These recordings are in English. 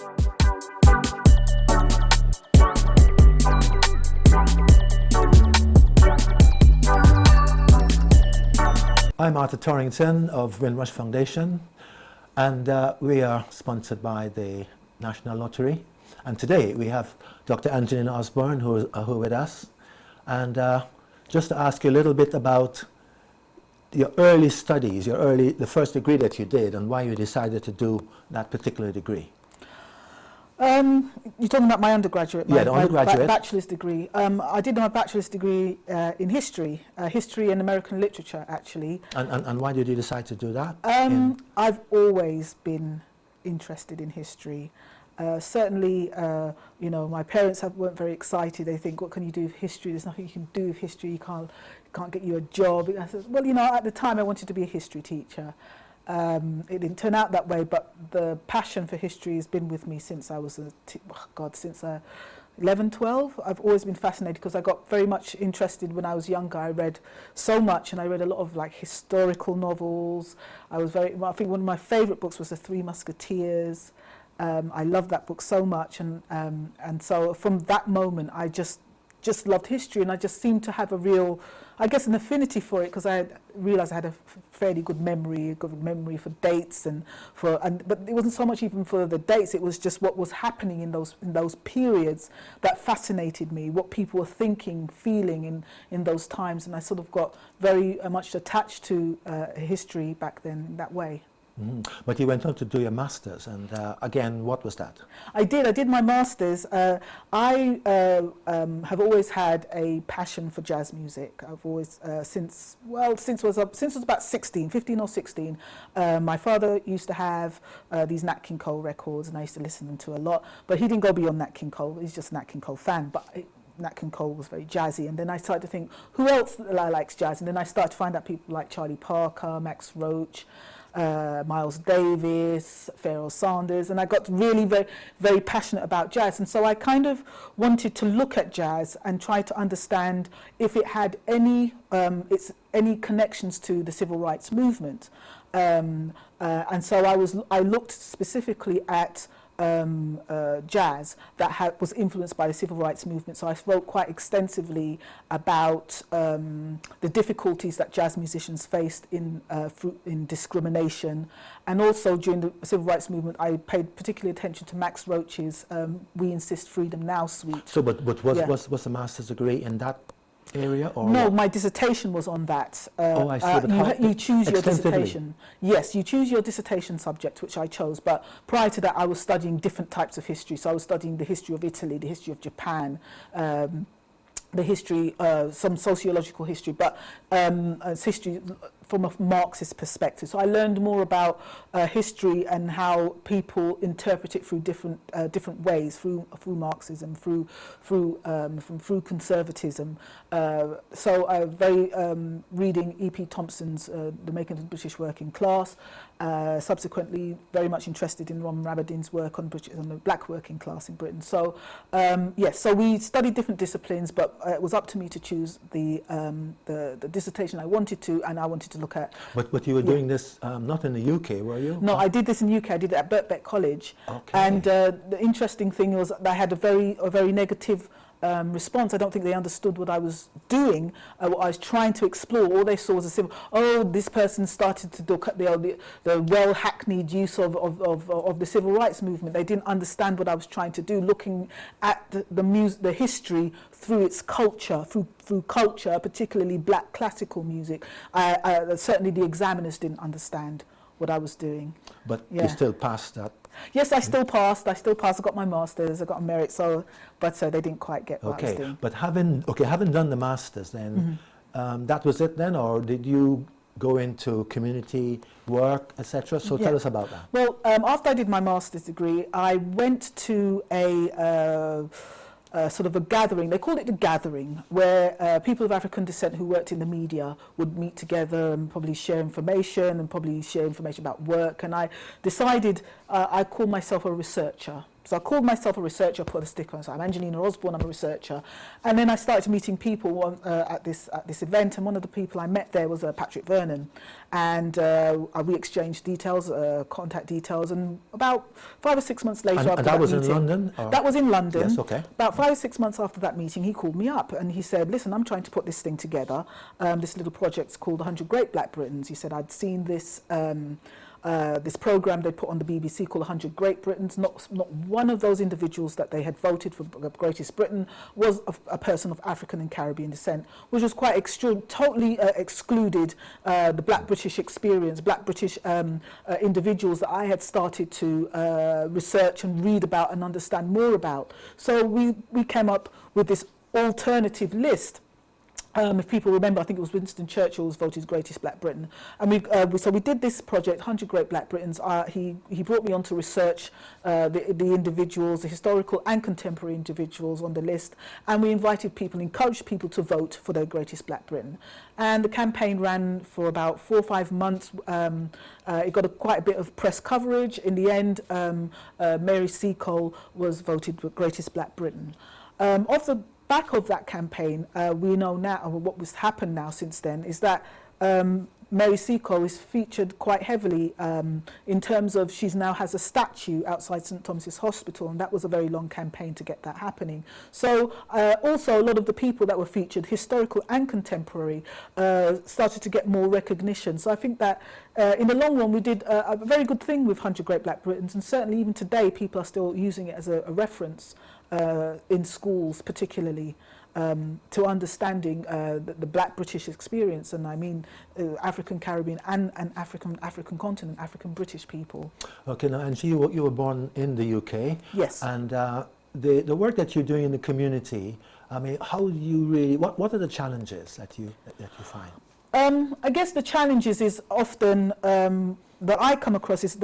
I'm Arthur Torrington of Windrush Foundation, and we are sponsored by the National Lottery. And today we have Dr. Angelina Osborne who are with us. And just to ask you a little bit about your early studies, the first degree that you did, and why you decided to do that particular degree. You're talking about my undergraduate, the undergraduate. my bachelor's degree. I did my bachelor's degree in history and American literature, actually. And why did you decide to do that? I've always been interested in history. Certainly, you know, my parents weren't very excited. They think, what can you do with history? There's nothing you can do with history. You can't get you a job. I said, well, you know, at the time I wanted to be a history teacher. It didn't turn out that way, but the passion for history has been with me since I was, since 11, 12. I've always been fascinated because I got very much interested when I was younger. I read so much, and I read a lot of like historical novels. I think one of my favourite books was The Three Musketeers. I loved that book so much, and so from that moment I just loved history, and I just seemed to have a real, I guess, an affinity for it, because I realised I had a fairly good memory for dates, but it wasn't so much even for the dates. It was just what was happening in those periods that fascinated me, what people were thinking, feeling in those times, and I sort of got very much attached to history back then in that way. But you went on to do your master's, and again, what was that? I did my master's. I have always had a passion for jazz music. I've always, since I was about 15 or 16, my father used to have these Nat King Cole records, and I used to listen to them a lot. But he didn't go beyond Nat King Cole. He's just a Nat King Cole fan. But Nat King Cole was very jazzy, and then I started to think, who else likes jazz? And then I started to find out people like Charlie Parker, Max Roach, Miles Davis, Pharoah Sanders, and I got really very, very passionate about jazz. And so I kind of wanted to look at jazz and try to understand if it had any connections to the civil rights movement. And so I looked specifically at jazz that was influenced by the civil rights movement. So I wrote quite extensively about the difficulties that jazz musicians faced in discrimination, and also during the civil rights movement I paid particular attention to Max Roach's We Insist Freedom Now suite. So but was the master's degree in that area? Or no, what? My dissertation was on that. I see. You choose your dissertation. Yes, you choose your dissertation subject, which I chose. But prior to that, I was studying different types of history. So I was studying the history of Italy, the history of Japan, the history, some sociological history, but it's history from a Marxist perspective. So I learned more about history and how people interpret it through different ways, through Marxism, through conservatism. So I was very reading E.P. Thompson's The Making of the British Working Class. Subsequently, very much interested in Ron Rabadin's work on the black working class in Britain. So yes, so we studied different disciplines, but it was up to me to choose the dissertation I wanted to, and I wanted to look at. But you were doing this not in the UK, were you? No, I did this in the UK. I did it at Birkbeck College. Okay. And the interesting thing was that I had a very negative response. I don't think they understood what I was doing, what I was trying to explore. All they saw was a simple, this person started to look at the well-hackneyed use of the civil rights movement. They didn't understand what I was trying to do, looking at the history through its culture, through culture, particularly black classical music. Certainly the examiners didn't understand what I was doing. But you still passed that? Yes, I still passed. I got my master's. I got a merit. But they didn't quite get what I was doing. But having done the master's, then that was it then, or did you go into community work, etc.? So tell us about that. Well, after I did my master's degree, I went to a sort of a gathering. They called it a gathering, where people of African descent who worked in the media would meet together and probably share information about work. And I decided I call myself a researcher. So I called myself a researcher, put a sticker on. So I'm Angelina Osborne, I'm a researcher. And then I started meeting people at this event, and one of the people I met there was Patrick Vernon. And we exchanged details, contact details, and about 5 or 6 months later after and that was meeting, in London? Or? That was in London. Yes, okay. About 5 or 6 months after that meeting, he called me up and he said, listen, I'm trying to put this thing together, this little project called 100 Great Black Britons. He said, I'd seen this this program they put on the BBC called 100 Great Britons. Not one of those individuals that they had voted for Greatest Britain was a person of African and Caribbean descent, which was quite totally excluded the Black British experience, Black British individuals that I had started to research and read about and understand more about. So we came up with this alternative list. If people remember, I think it was Winston Churchill was voted Greatest Black Briton, and so we did this project, 100 Great Black Britons. He brought me on to research the individuals, the historical and contemporary individuals on the list, and we invited people, encouraged people to vote for their Greatest Black Briton. And the campaign ran for about 4 or 5 months. It got quite a bit of press coverage. In the end, Mary Seacole was voted Greatest Black Briton. Of the back of that campaign, we know now, what was happened now since then, is that Mary Seacole is featured quite heavily in terms of she now has a statue outside St Thomas's Hospital, and that was a very long campaign to get that happening. So also a lot of the people that were featured, historical and contemporary, started to get more recognition. So I think that in the long run we did a very good thing with 100 Great Black Britons, and certainly even today people are still using it as a reference in schools particularly, to understanding the Black British experience, and I mean African Caribbean and African continent, African British people. Okay, now, and so you were born in the UK. Yes. And the work that you're doing in the community, I mean, how do you really, what are the challenges that you find? I guess the challenges is often that I come across is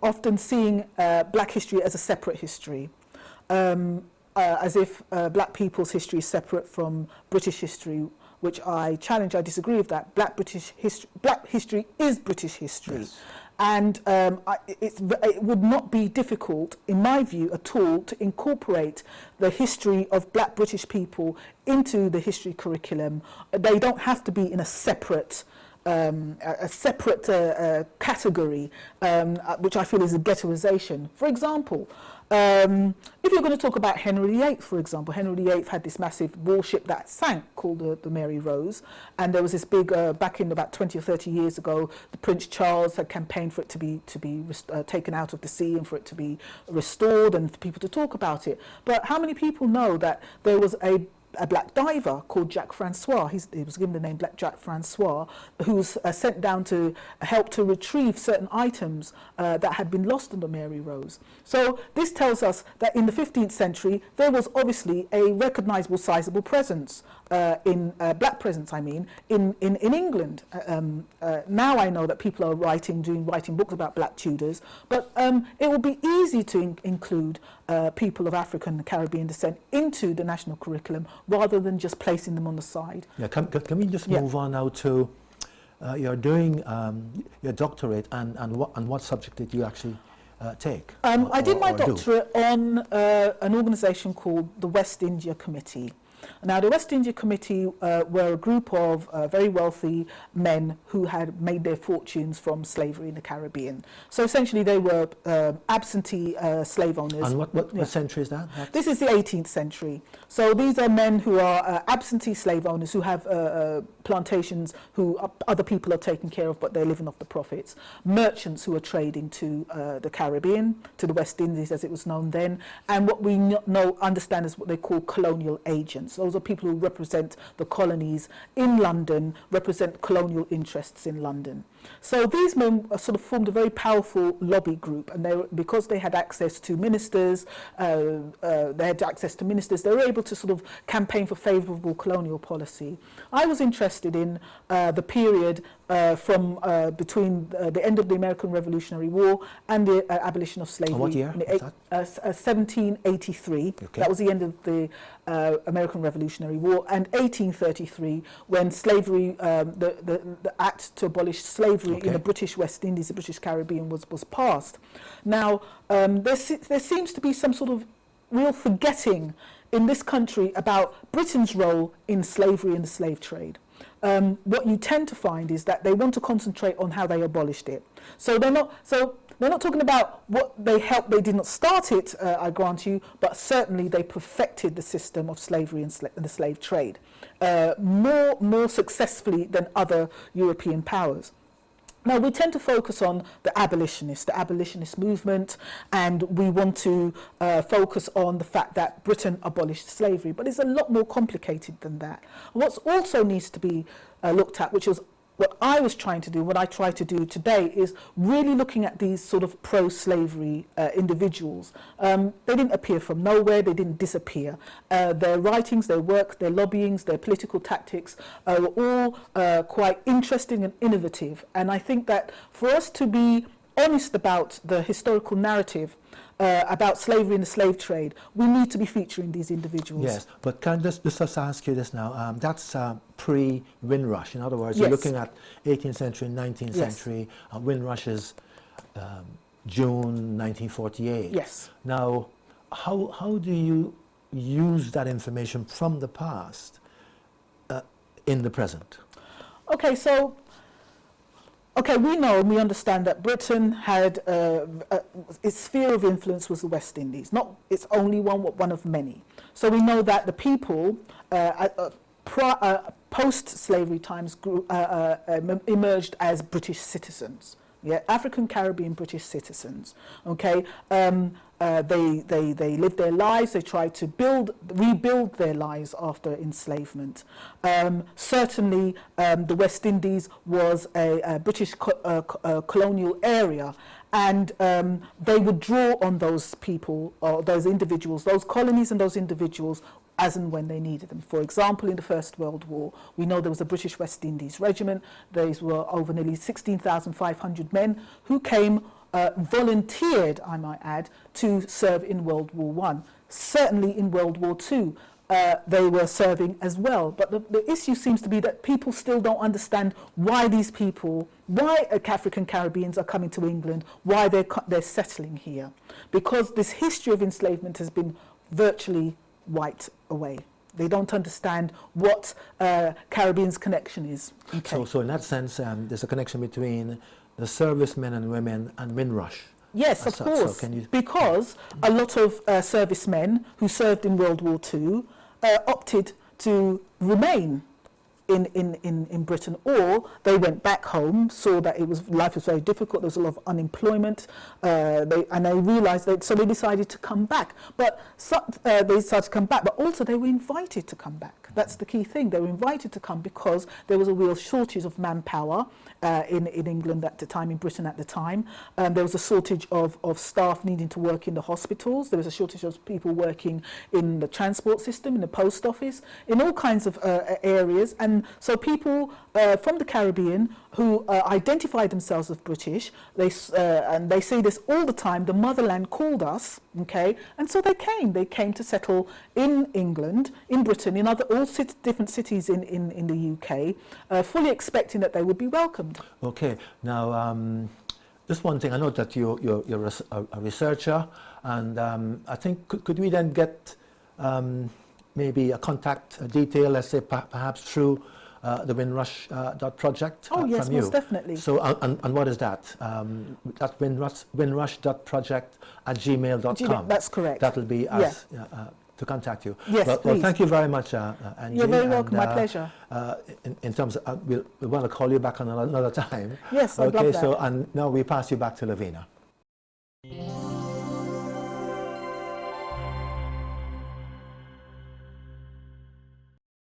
often seeing Black history as a separate history. As if Black people's history is separate from British history, which I challenge. I disagree with that. Black history is British history. Yes. And it would not be difficult, in my view, at all, to incorporate the history of Black British people into the history curriculum. They don't have to be in a separate category, which I feel is a ghettoization. For example, if you're going to talk about Henry VIII, for example, Henry VIII had this massive warship that sank called the Mary Rose, and there was this big, back in about 20 or 30 years ago, the Prince Charles had campaigned for it to be taken out of the sea and for it to be restored and for people to talk about it. But how many people know that there was a black diver called Jacques Francois? He was given the name Black Jacques Francois, who was sent down to help to retrieve certain items that had been lost on the Mary Rose. So this tells us that in the 15th century there was obviously a recognisable, sizable presence black presence, I mean, in England. Now I know that people are writing books about Black Tudors, but it will be easy to include people of African and Caribbean descent into the national curriculum rather than just placing them on the side. Yeah, can we just move on now to you're doing your doctorate, and what subject did you actually take? I did my doctorate on an organisation called the West India Committee. Now, the West India Committee were a group of very wealthy men who had made their fortunes from slavery in the Caribbean. So essentially they were absentee slave owners. And what century is that? This is the 18th century. So these are men who are absentee slave owners who have plantations who other people are taking care of, but they're living off the profits. Merchants who are trading to the Caribbean, to the West Indies as it was known then, and what we understand as what they call colonial agents. Those are people who represent the colonies in London, represent colonial interests in London. So these men sort of formed a very powerful lobby group, and because they had access to ministers, they were able to sort of campaign for favourable colonial policy. I was interested in the period from between the end of the American Revolutionary War and the abolition of slavery. And what year? 1783. Okay. That was the end of the American Revolutionary War, and 1833, when slavery, the act to abolish slavery slavery in the British West Indies, the British Caribbean was passed. Now, there seems to be some sort of real forgetting in this country about Britain's role in slavery and the slave trade. What you tend to find is that they want to concentrate on how they abolished it. So they're not talking about what they helped. They did not start it, I grant you, but certainly they perfected the system of slavery and the slave trade more successfully than other European powers. Now, we tend to focus on the abolitionist movement, and we want to focus on the fact that Britain abolished slavery, but it's a lot more complicated than that. What also needs to be looked at, which was what I was trying to do, what I try to do today, is really looking at these sort of pro-slavery individuals. They didn't appear from nowhere, they didn't disappear. Their writings, their work, their lobbyings, their political tactics were all quite interesting and innovative. And I think that for us to be honest about the historical narrative about slavery and the slave trade, we need to be featuring these individuals. Yes, but can I just ask you this now? That's pre-Windrush. In other words, you're looking at 18th century, 19th century. Windrush is June 1948. Yes. Now, how do you use that information from the past in the present? Okay, so we know and we understand that Britain had its sphere of influence was the West Indies. Not its only one, but one of many. So we know that the people post-slavery times emerged as British citizens. Yeah, African Caribbean British citizens. Okay, they lived their lives. They tried to rebuild their lives after enslavement. Certainly, the West Indies was a British colonial area, and they would draw on those people, or those individuals, those colonies, and those individuals as and when they needed them. For example, in the First World War, we know there was a British West Indies regiment. These were over nearly 16,500 men who came, volunteered, I might add, to serve in World War I. Certainly in World War II, they were serving as well. But the issue seems to be that people still don't understand why these people, why African Caribbeans are coming to England, why they're settling here. Because this history of enslavement has been virtually wiped away. They don't understand what Caribbean's connection is. Okay. So in that sense, there's a connection between the servicemen and women and Windrush. Yes, of course, because a lot of servicemen who served in World War II opted to remain in Britain, or they went back home, saw that life was very difficult, there was a lot of unemployment, and they realised so they decided to come back. But they decided to come back, but also they were invited to come back. That's the key thing. They were invited to come because there was a real shortage of manpower in England at the time, in Britain at the time. There was a shortage of staff needing to work in the hospitals. There was a shortage of people working in the transport system, in the post office, in all kinds of areas. And so people from the Caribbean who identify themselves as British, and they say this all the time, the motherland called us, okay? And so they came to settle in England, in Britain, in all different cities in the UK, fully expecting that they would be welcomed. Okay, now just one thing, I know that you're a researcher, and I think could we then get maybe a contact detail, let's say perhaps through the Windrush project Oh yes, from you. Most definitely. So and what is that? That windrush.project@gmail.com. That's correct. That'll be us to contact you. Yes, well, thank you very much, Angie. You're very welcome. My pleasure. In terms of, we'll want to call you back on another time. Yes, I'd love that. So and now we pass you back to Lavina.